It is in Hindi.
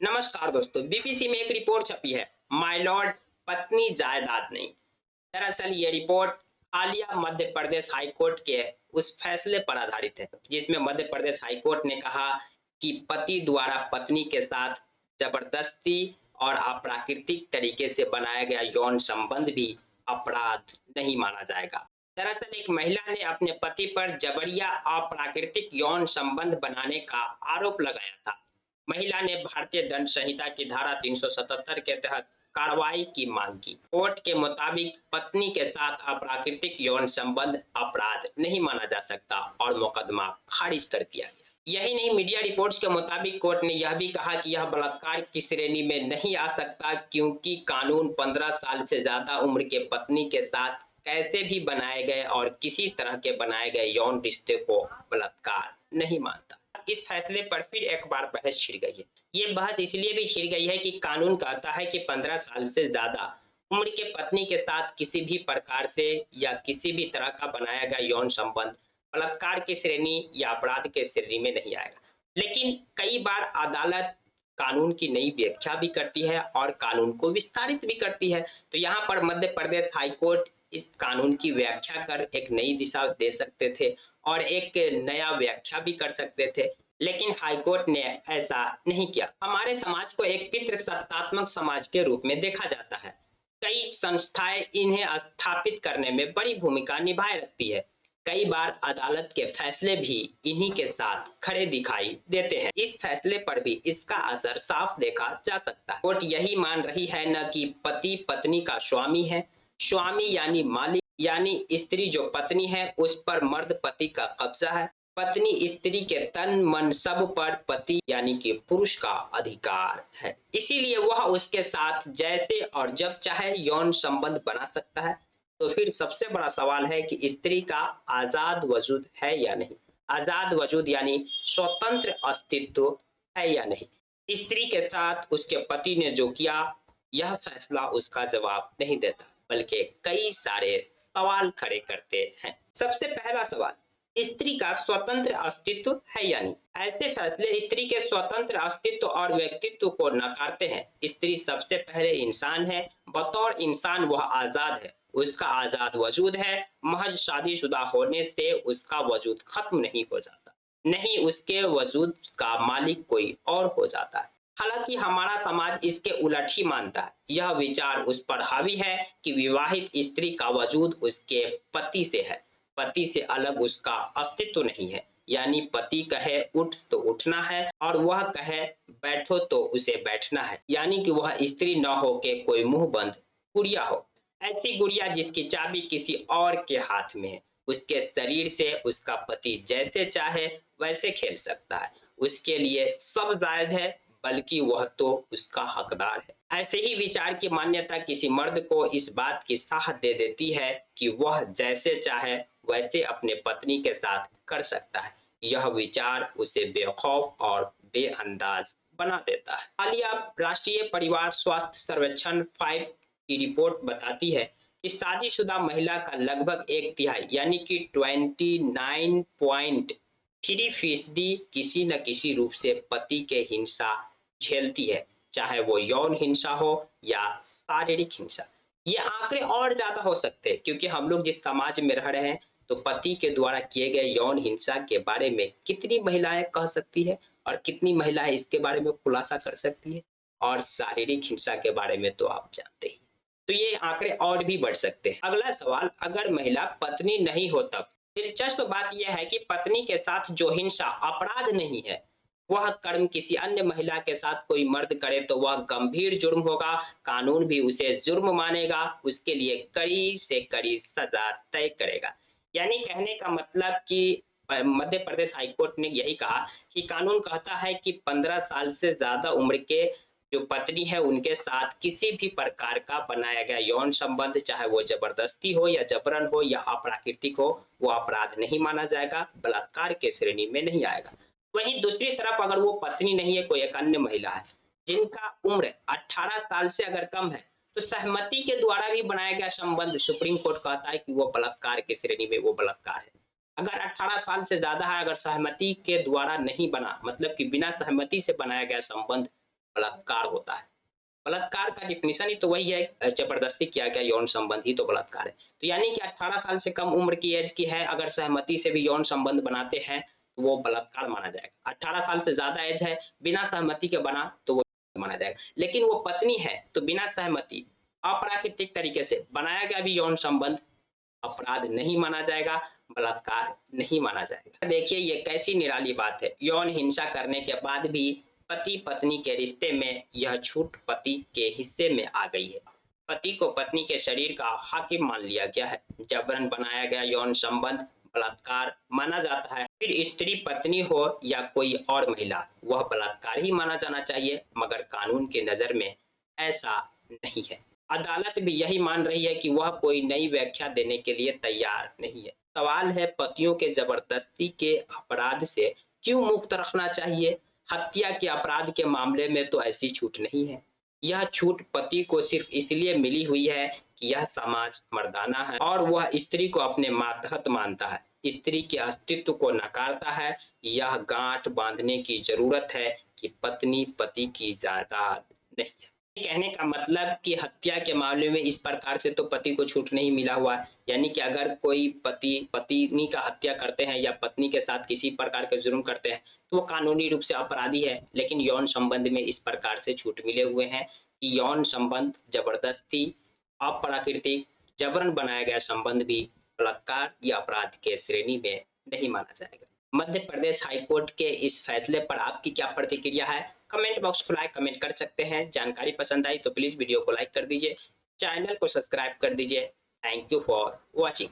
नमस्कार दोस्तों, बीबीसी में एक रिपोर्ट छपी है, माय लॉर्ड पत्नी जायदाद नहीं। दरअसल ये रिपोर्ट हालिया मध्य प्रदेश हाई कोर्ट के उस फैसले पर आधारित है जिसमें मध्य प्रदेश हाई कोर्ट ने कहा कि पति द्वारा पत्नी के साथ जबरदस्ती और अप्राकृतिक तरीके से बनाया गया यौन संबंध भी अपराध नहीं माना जाएगा। दरअसल एक महिला ने अपने पति पर जबरिया अप्राकृतिक यौन संबंध बनाने का आरोप लगाया था। महिला ने भारतीय दंड संहिता की धारा 377 के तहत कार्रवाई की मांग की। कोर्ट के मुताबिक पत्नी के साथ अप्राकृतिक यौन संबंध अपराध नहीं माना जा सकता और मुकदमा खारिज कर दिया गया। यही नहीं, मीडिया रिपोर्ट्स के मुताबिक कोर्ट ने यह भी कहा कि यह बलात्कार की श्रेणी में नहीं आ सकता क्योंकि कानून 15 साल से ज्यादा उम्र के पत्नी के साथ कैसे भी बनाए गए और किसी तरह के बनाए गए यौन रिश्ते को बलात्कार नहीं मानता। इस फैसले पर फिर एक बार बहस छिड़ गई है। ये बहस इसलिए भी छिड़ गई है कि कानून कहता है कि 15 साल से ज्यादा उम्र के पत्नी के साथ किसी भी प्रकार से या किसी भी तरह का बनाया गया यौन संबंध बलात्कार की श्रेणी या अपराध के श्रेणी में नहीं आएगा। लेकिन कई बार अदालत कानून की नई व्याख्या भी करती है और कानून को विस्तारित भी करती है। तो यहाँ पर मध्य प्रदेश हाई कोर्ट इस कानून की व्याख्या कर एक नई दिशा दे सकते थे और एक नया व्याख्या भी कर सकते थे, लेकिन हाईकोर्ट ने ऐसा नहीं किया। हमारे समाज को एक पितृसत्तात्मक समाज के रूप में देखा जाता है। कई संस्थाएं इन्हें स्थापित करने में बड़ी भूमिका निभाए रखती है। कई बार अदालत के फैसले भी इन्हीं के साथ खड़े दिखाई देते हैं। इस फैसले पर भी इसका असर साफ देखा जा सकता है। कोर्ट यही मान रही है न कि पति पत्नी का स्वामी है। स्वामी यानी मालिक, यानी स्त्री जो पत्नी है उस पर मर्द पति का कब्जा है। पत्नी स्त्री के तन मन सब पर पति यानी कि पुरुष का अधिकार है। इसीलिए वह उसके साथ जैसे और जब चाहे यौन संबंध बना सकता है। तो फिर सबसे बड़ा सवाल है कि स्त्री का आजाद वजूद है या नहीं। आजाद वजूद यानी स्वतंत्र अस्तित्व है या नहीं। स्त्री के साथ उसके पति ने जो किया, यह फैसला उसका जवाब नहीं देता बल्कि कई सारे सवाल खड़े करते हैं। सबसे पहला सवाल, स्त्री का स्वतंत्र अस्तित्व है या नहीं। ऐसे फैसले स्त्री के स्वतंत्र अस्तित्व और व्यक्तित्व को नकारते हैं। स्त्री सबसे पहले इंसान है। बतौर इंसान वह आजाद है, उसका आजाद वजूद है। महज शादीशुदा होने से उसका वजूद खत्म नहीं हो जाता, नहीं उसके वजूद का मालिक कोई और हो जाता है। हालांकि हमारा समाज इसके उलट ही मानता है। यह विचार उस पर हावी है कि विवाहित स्त्री का वजूद उसके पति से है, पति से अलग उसका अस्तित्व नहीं है। यानी पति कहे उठ तो उठना है और वह कहे बैठो तो उसे बैठना है। यानी कि वह स्त्री न हो के कोई मुंह बंद गुड़िया हो। ऐसी गुड़िया जिसकी चाबी किसी और के हाथ में है। उसके शरीर से उसका पति जैसे चाहे वैसे खेल सकता है। उसके लिए सब जायज है, बल्कि वह तो उसका हकदार है। ऐसे ही विचार की मान्यता किसी मर्द को इस बात की साहस दे देती है कि वह जैसे चाहे वैसे अपने पत्नी के साथ कर सकता है। यह विचार उसे बेखौफ और बेअंदाज बना देता है। हालिया राष्ट्रीय परिवार स्वास्थ्य सर्वेक्षण 5 की रिपोर्ट बताती है कि शादीशुदा महिला का लगभग एक तिहाई यानी कि 29.3% किसी न किसी रूप से पति के हिंसा झेलती है, चाहे वो यौन हिंसा हो या शारीरिक हिंसा। ये आंकड़े और ज्यादा हो सकते हैं क्योंकि हम लोग जिस समाज में रह रहे हैं, तो पति के द्वारा किए गए यौन हिंसा के बारे में कितनी महिलाएं कह सकती है और कितनी महिलाएं इसके बारे में खुलासा कर सकती है, और शारीरिक हिंसा के बारे में तो आप जानते ही। तो ये आंकड़े और भी बढ़ सकते हैं। अगला सवाल, अगर महिला पत्नी नहीं हो तब। दिलचस्प बात यह है कि पत्नी के साथ जो हिंसा अपराध नहीं है, वह कर्म किसी अन्य महिला के साथ कोई मर्द करे तो वह गंभीर जुर्म होगा। कानून भी उसे जुर्म मानेगा, उसके लिए कड़ी से कड़ी सजा तय करेगा। यानी कहने का मतलब कि मध्य प्रदेश हाईकोर्ट ने यही कहा कि कानून कहता है कि 15 साल से ज्यादा उम्र के जो पत्नी है उनके साथ किसी भी प्रकार का बनाया गया यौन संबंध, चाहे वो जबरदस्ती हो या जबरन हो या अप्राकृतिक हो, वो अपराध नहीं माना जाएगा, बलात्कार के श्रेणी में नहीं आएगा। वहीं दूसरी तरफ अगर वो पत्नी नहीं है, कोई एक अन्य महिला है जिनका उम्र 18 साल से अगर कम है, तो सहमति के द्वारा भी बनाया गया संबंध सुप्रीम कोर्ट कहता है कि वो बलात्कार की श्रेणी में वो बलात्कार है। अगर 18 साल से ज्यादा है, अगर सहमति के द्वारा नहीं बना, मतलब कि बिना सहमति से बनाया गया संबंध, बलात्कार होता है। बलात्कार का डिफिनीशन ही तो वही है, जबरदस्ती किया गया यौन संबंध ही तो बलात्कार है। तो यानी कि 18 साल से कम उम्र की एज की है, अगर सहमति से भी यौन संबंध बनाते हैं तो वो बलात्कार माना जाएगा। 18 साल से ज़्यादा एज है, बिना सहमति के बना तो वो माना जाएगा। लेकिन वो पत्नी है तो बिना सहमति अप्राकृतिक तरीके से बनाया गया भी यौन संबंध अपराध नहीं माना जाएगा, बलात्कार नहीं माना जाएगा। देखिए ये कैसी निराली बात है, यौन हिंसा करने के बाद भी पति पत्नी के रिश्ते में यह छूट पति के हिस्से में आ गई है। पति को पत्नी के शरीर का हाकिम मान लिया गया है। जबरन बनाया गया यौन संबंध बलात्कार माना जाता है। फिर स्त्री पत्नी हो या कोई और महिला, वह बलात्कार ही माना जाना चाहिए, मगर कानून की नजर में ऐसा नहीं है। अदालत भी यही मान रही है कि वह कोई नई व्याख्या देने के लिए तैयार नहीं है। सवाल है पतियों के जबरदस्ती के अपराध से क्यों मुक्त रखना चाहिए? हत्या के अपराध के मामले में तो ऐसी छूट नहीं है। यह छूट पति को सिर्फ इसलिए मिली हुई है कि यह समाज मर्दाना है और वह स्त्री को अपने मातहत मानता है, स्त्री के अस्तित्व को नकारता है। यह गांठ बांधने की जरूरत है कि पत्नी पति की जायदाद नहीं है। कहने का मतलब कि हत्या के मामले में इस प्रकार से तो पति को छूट नहीं मिला हुआ है, यानी कि अगर कोई पति पत्नी का हत्या करते हैं या पत्नी के साथ किसी प्रकार के जुर्म करते हैं तो वो कानूनी रूप से अपराधी है। लेकिन यौन संबंध में इस प्रकार से छूट मिले हुए हैं कि यौन संबंध जबरदस्ती, अप्राकृतिक, जबरन बनाया गया संबंध भी बलात्कार या अपराध के श्रेणी में नहीं माना जाएगा। मध्य प्रदेश हाईकोर्ट के इस फैसले पर आपकी क्या प्रतिक्रिया है? कमेंट बॉक्स खुला है, कमेंट कर सकते हैं। जानकारी पसंद आई तो प्लीज वीडियो को लाइक कर दीजिए, चैनल को सब्सक्राइब कर दीजिए। Thank you for watching.